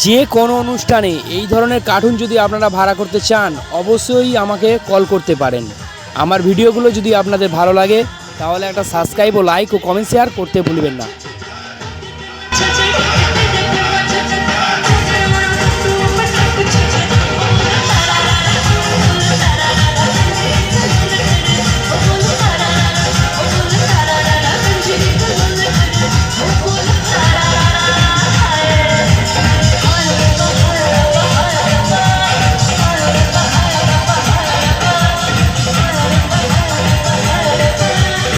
যে কোনো অনুষ্ঠানে এই ধরনের কার্টুন যদি আপনারা ভাড়া করতে চান অবশ্যই আমাকে কল করতে পারেন। আমার ভিডিওগুলো যদি আপনাদের ভালো লাগে তাহলে একটা সাবস্ক্রাইব ও লাইক ও কমেন্ট শেয়ার করতে ভুলবেন না।